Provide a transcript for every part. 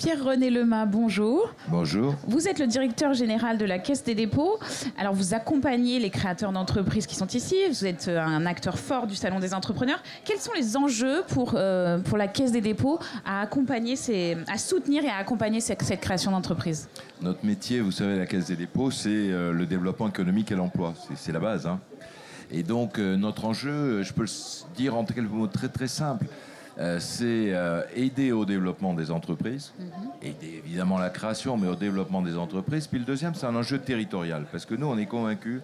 Pierre-René Lemas, bonjour. Bonjour. Vous êtes le directeur général de la Caisse des dépôts. Alors, vous accompagnez les créateurs d'entreprises qui sont ici. Vous êtes un acteur fort du Salon des entrepreneurs. Quels sont les enjeux pour la Caisse des dépôts à soutenir et à accompagner cette création d'entreprise? Notre métier, vous savez, la Caisse des dépôts, c'est le développement économique et l'emploi. C'est la base. Hein. Et donc, notre enjeu, je peux le dire en quelques mots très très simples, c'est aider au développement des entreprises, aider évidemment à la création, mais au développement des entreprises. Puis le deuxième, c'est un enjeu territorial, parce que nous, on est convaincus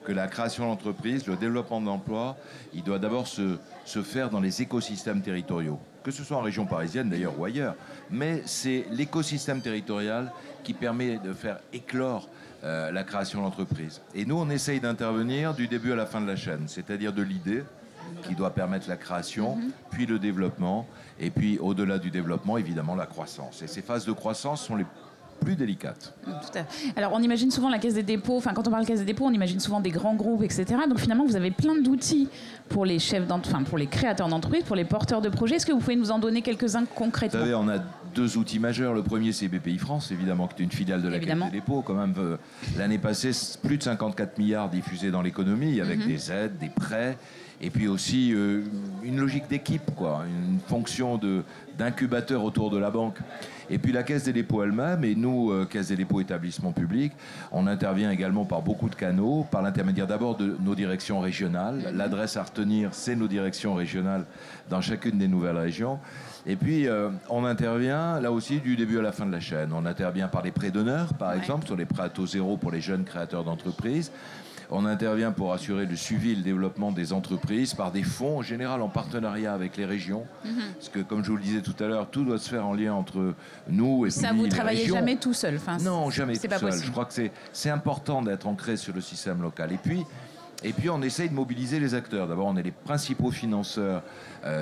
que la création d'entreprises, le développement de l'emploi, il doit d'abord se faire dans les écosystèmes territoriaux, que ce soit en région parisienne d'ailleurs ou ailleurs. Mais c'est l'écosystème territorial qui permet de faire éclore la création d'entreprise. Et nous, on essaye d'intervenir du début à la fin de la chaîne, c'est-à-dire de l'idée, qui doit permettre la création, puis le développement, et puis au-delà du développement, évidemment, la croissance. Et ces phases de croissance sont les plus délicates. Tout à fait. Alors, on imagine souvent la Caisse des dépôts, enfin, quand on parle Caisse des dépôts, on imagine souvent des grands groupes, etc. Donc, finalement, vous avez plein d'outils pour les pour les créateurs d'entreprises, pour les porteurs de projets. Est-ce que vous pouvez nous en donner quelques-uns concrètement? Vous savez, on a deux outils majeurs. Le premier, c'est BPI France, évidemment, qui est une filiale de la Caisse des dépôts. Quand même, l'année passée, plus de 54 milliards diffusés dans l'économie, avec des aides, des prêts, et puis aussi une logique d'équipe, quoi, une fonction d'incubateur autour de la banque. Et puis la Caisse des dépôts elle-même, et nous, Caisse des dépôts établissement public, on intervient également par beaucoup de canaux, par l'intermédiaire d'abord de nos directions régionales. L'adresse à retenir, c'est nos directions régionales dans chacune des nouvelles régions. Et puis, on intervient là aussi du début à la fin de la chaîne. On intervient par les prêts d'honneur, par exemple, sur les prêts à taux zéro pour les jeunes créateurs d'entreprises. On intervient pour assurer le suivi et le développement des entreprises par des fonds, en général en partenariat avec les régions. Parce que, comme je vous le disais tout à l'heure, tout doit se faire en lien entre nous et les régions. Ça, vous travaillez jamais tout seul? Non, jamais tout seul. Possible. Je crois que c'est important d'être ancré sur le système local. Et puis, on essaye de mobiliser les acteurs. D'abord, on est les principaux financeurs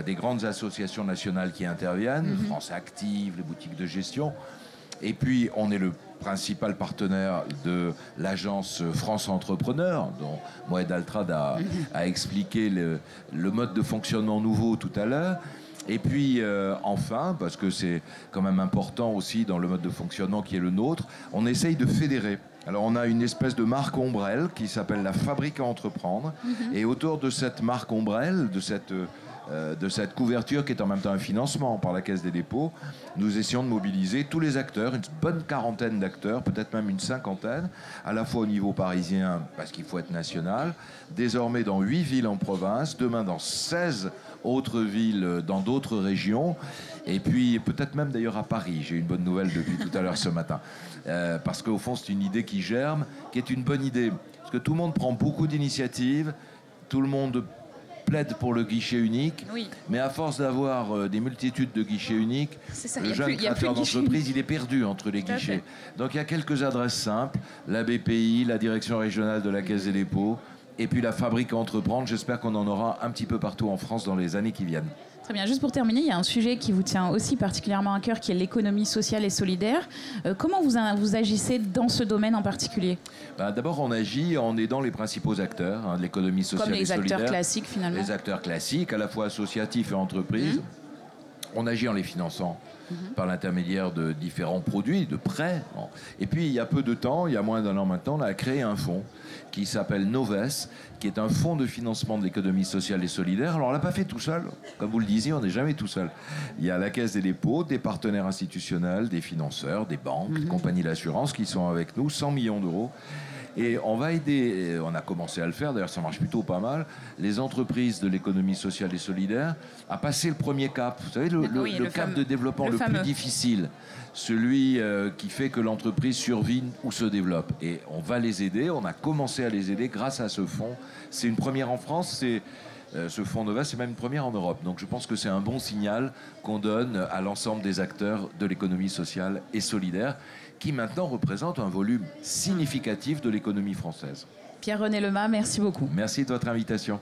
des grandes associations nationales qui interviennent, France Active, les boutiques de gestion. Et puis, on est le principal partenaire de l'agence France Entrepreneur, dont Moed Altrad a expliqué le mode de fonctionnement nouveau tout à l'heure. Et puis, enfin, parce que c'est quand même important aussi dans le mode de fonctionnement qui est le nôtre, on essaye de fédérer. Alors, on a une espèce de marque ombrelle qui s'appelle la Fabrique à entreprendre. Et autour de cette marque ombrelle, de cette couverture qui est en même temps un financement par la Caisse des dépôts, nous essayons de mobiliser tous les acteurs, une bonne quarantaine d'acteurs, peut-être même une cinquantaine, à la fois au niveau parisien, parce qu'il faut être national, désormais dans 8 villes en province, demain dans 16 autres villes dans d'autres régions, et puis peut-être même d'ailleurs à Paris. J'ai une bonne nouvelle depuis tout à l'heure ce matin. Parce qu'au fond, c'est une idée qui germe, qui est une bonne idée. Parce que tout le monde prend beaucoup d'initiatives, tout le monde plaide pour le guichet unique, mais à force d'avoir des multitudes de guichets uniques, le jeune créateur d'entreprise, il est perdu entre les guichets. Donc il y a quelques adresses simples, la BPI, la direction régionale de la Caisse des dépôts, et puis la Fabrique à entreprendre. J'espère qu'on en aura un petit peu partout en France dans les années qui viennent. Très bien. Juste pour terminer, il y a un sujet qui vous tient aussi particulièrement à cœur, qui est l'économie sociale et solidaire. Comment vous agissez dans ce domaine en particulier? D'abord, on agit en aidant les principaux acteurs de l'économie sociale et solidaire. Comme les acteurs classiques, finalement. Les acteurs classiques, à la fois associatifs et entreprises. On agit en les finançant par l'intermédiaire de différents produits, de prêts. Et puis, il y a peu de temps, il y a moins d'un an maintenant, on a créé un fonds qui s'appelle Noves, qui est un fonds de financement de l'économie sociale et solidaire. Alors, on ne l'a pas fait tout seul. Comme vous le disiez, on n'est jamais tout seul. Il y a la Caisse des dépôts, des partenaires institutionnels, des financeurs, des banques, des compagnies d'assurance qui sont avec nous, 100 millions d'euros. Et on va aider, on a commencé à le faire, d'ailleurs ça marche plutôt pas mal, les entreprises de l'économie sociale et solidaire à passer le premier cap. Vous savez, le cap de développement le plus difficile, celui qui fait que l'entreprise survit ou se développe. Et on va les aider, on a commencé à les aider grâce à ce fonds. C'est une première en France, ce fonds Noves, c'est même une première en Europe. Donc je pense que c'est un bon signal qu'on donne à l'ensemble des acteurs de l'économie sociale et solidaire, qui maintenant représente un volume significatif de l'économie française. Pierre-René Lemas, merci beaucoup. Merci de votre invitation.